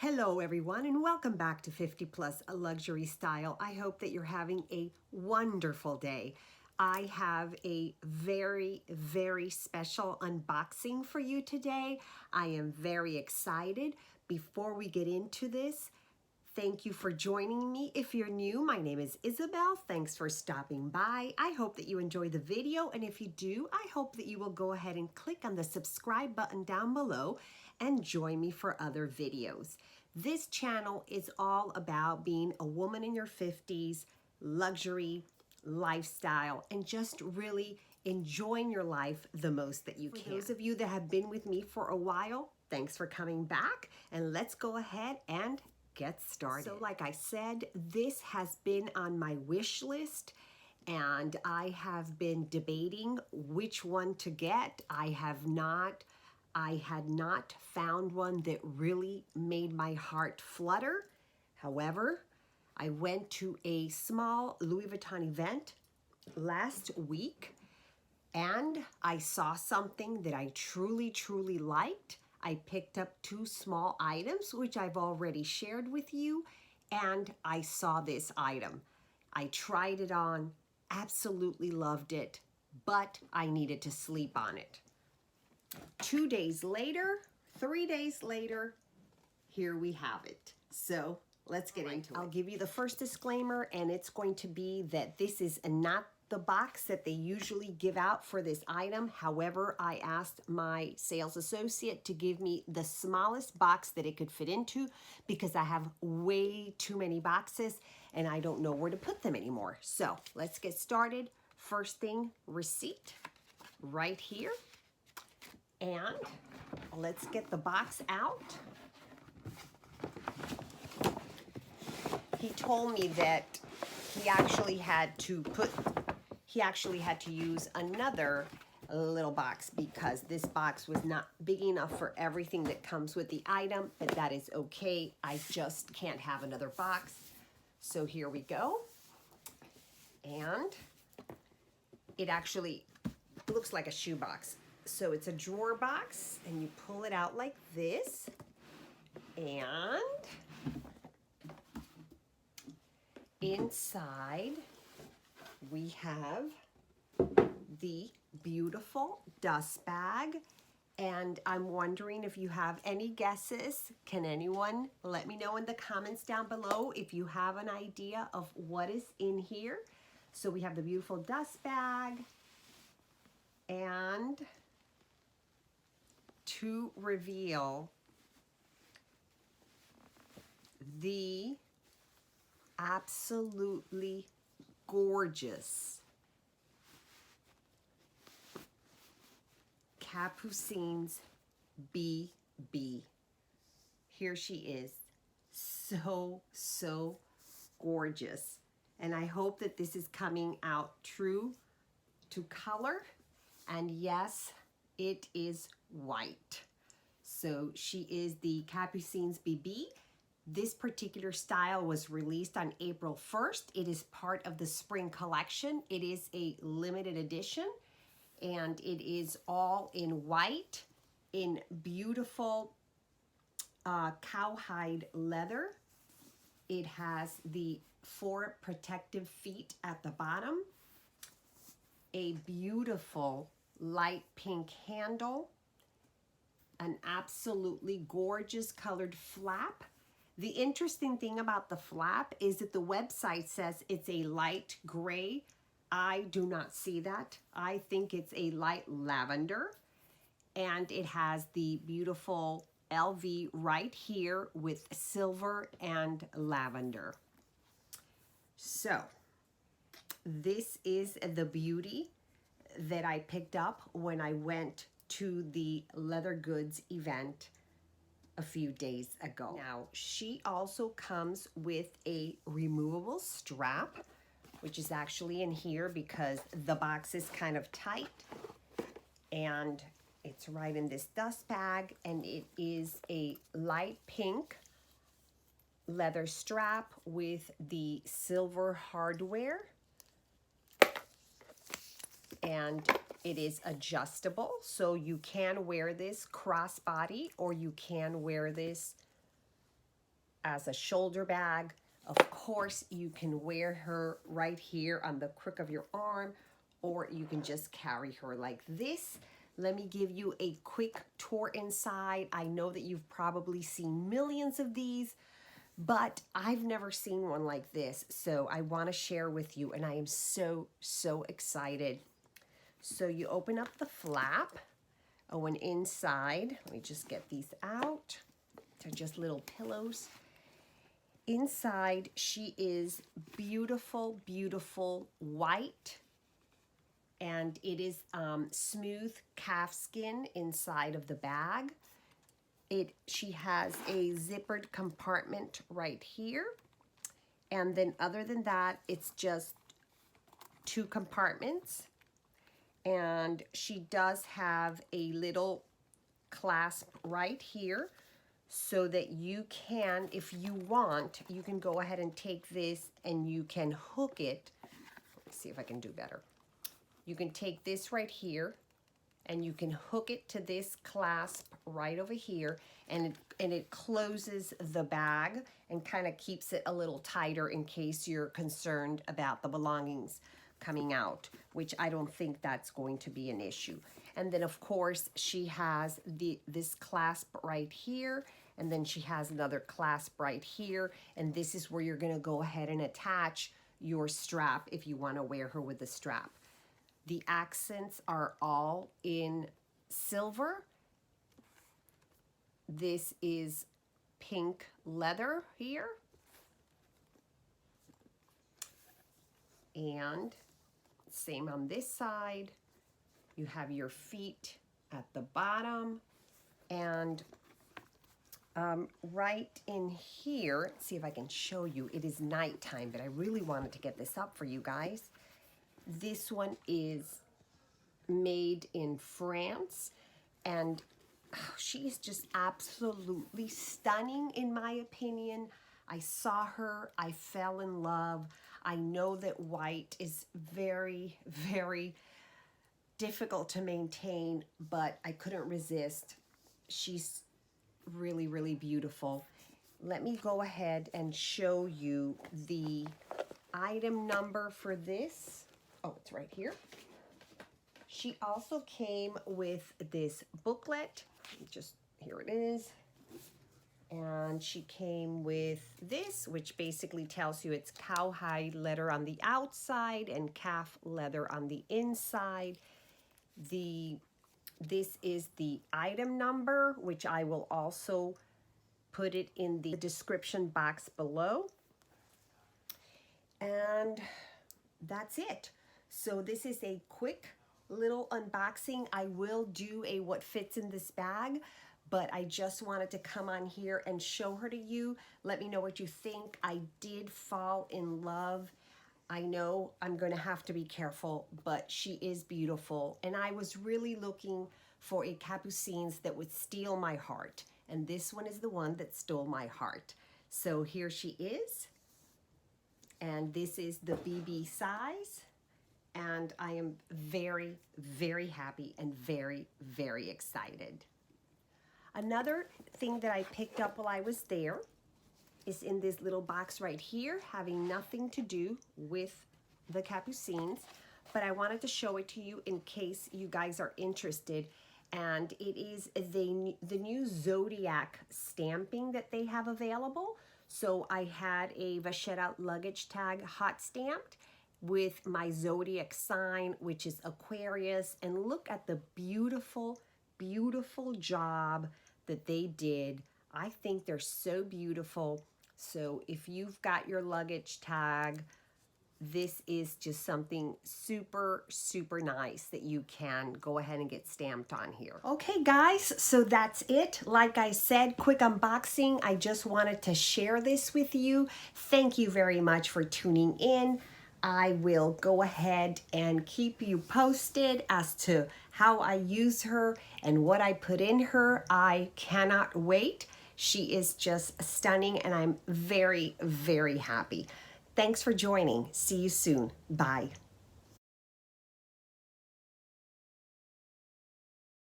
Hello everyone and welcome back to 50 Plus Luxury Style. I hope that you're having a wonderful day. I have a very special unboxing for you today. I am very excited. Before we get into this, thank you for joining me. If you're new, my name is Isabel. Thanks for stopping by. I hope that you enjoy the video, and if you do, I hope that you will go ahead and click on the subscribe button down below and join me for other videos. This channel is all about being a woman in your 50s, luxury, lifestyle, and just really enjoying your life the most that you can. For those of you that have been with me for a while, thanks for coming back, and let's go ahead and get started. So like I said, this has been on my wish list and I have been debating which one to get. I had not found one that really made my heart flutter. However, I went to a small Louis Vuitton event last week and I saw something that I truly liked. I picked up two small items, which I've already shared with you, and I saw this item. I tried it on, absolutely loved it, but I needed to sleep on it. 2 days later, 3 days later, here we have it. So let's get into it. I'll give you the first disclaimer, and it's going to be that this is not the box that they usually give out for this item. However, I asked my sales associate to give me the smallest box that it could fit into because I have way too many boxes and I don't know where to put them anymore. So let's get started. First thing, receipt right here. And let's get the box out. He told me that he actually had to use another little box because this box was not big enough for everything that comes with the item, but that is okay. I just can't have another box. So here we go. And it actually looks like a shoebox. So it's a drawer box and you pull it out like this, and inside we have the beautiful dust bag, and I'm wondering if you have any guesses. Can anyone let me know in the comments down below if you have an idea of what is in here? So we have the beautiful dust bag, and to reveal the absolutely gorgeous Capucines BB. Here she is. So gorgeous. And I hope that this is coming out true to color. And yes, it is white. So she is the Capucines BB. This particular style was released on April 1st. It is part of the spring collection. It is a limited edition and it is all in white, in beautiful cowhide leather. It has the 4 protective feet at the bottom, a beautiful light pink handle, an absolutely gorgeous colored flap. The interesting thing about the flap is that the website says it's a light gray. I do not see that. I think it's a light lavender, and it has the beautiful LV right here with silver and lavender. So this is the beauty that I picked up when I went to the leather goods event a few days ago. Now, she also comes with a removable strap, which is actually in here because the box is kind of tight, and it's right in this dust bag, and it is a light pink leather strap with the silver hardware, and it is adjustable, so you can wear this crossbody or you can wear this as a shoulder bag. Of course, you can wear her right here on the crook of your arm, or you can just carry her like this. Let me give you a quick tour inside. I know that you've probably seen millions of these, but I've never seen one like this. So I want to share with you, and I am so, so excited. So you open up the flap. Oh, and inside, let me just get these out. They're just little pillows. Inside, she is beautiful, beautiful white. And it is smooth calf skin inside of the bag. She has a zippered compartment right here. And then other than that, it's just 2 compartments. And she does have a little clasp right here so that you can, if you want, you can go ahead and take this and you can hook it. Let me see if I can do better. You can take this right here and you can hook it to this clasp right over here, and it closes the bag and kind of keeps it a little tighter in case you're concerned about the belongings coming out, which I don't think that's going to be an issue. And then of course she has this clasp right here, and then she has another clasp right here, and this is where you're going to go ahead and attach your strap if you want to wear her with the strap. The accents are all in silver. This is pink leather here. And same on this side. You have your feet at the bottom. And right in here, let's see if I can show you. It is nighttime, but I really wanted to get this up for you guys. This one is made in France, and she is just absolutely stunning in my opinion. I saw her, I fell in love. I know that white is very, very difficult to maintain, but I couldn't resist. She's really, really beautiful. Let me go ahead and show you the item number for this. Oh, it's right here. She also came with this booklet. Here it is. And she came with this, which basically tells you it's cowhide leather on the outside and calf leather on the inside. This is the item number, which I will also put it in the description box below. And that's it. So this is a quick little unboxing. I will do a what fits in this bag, but I just wanted to come on here and show her to you. Let me know what you think. I did fall in love. I know I'm going to have to be careful, but she is beautiful. And I was really looking for a Capucines that would steal my heart. And this one is the one that stole my heart. So here she is. And this is the BB size. And I am very, very happy and very, very excited. Another thing that I picked up while I was there is in this little box right here, having nothing to do with the Capucines, but I wanted to show it to you in case you guys are interested. And it is the new Zodiac stamping that they have available. So I had a Vachetta luggage tag hot stamped with my Zodiac sign, which is Aquarius. And look at the beautiful, beautiful job that they did. I think they're so beautiful. So if you've got your luggage tag, this is just something super, super nice that you can go ahead and get stamped on here. Okay, guys, so that's it. Like I said, quick unboxing. I just wanted to share this with you. Thank you very much for tuning in. I will go ahead and keep you posted as to how I use her and what I put in her. I cannot wait. She is just stunning, and I'm very, very happy. Thanks for joining. See you soon. Bye.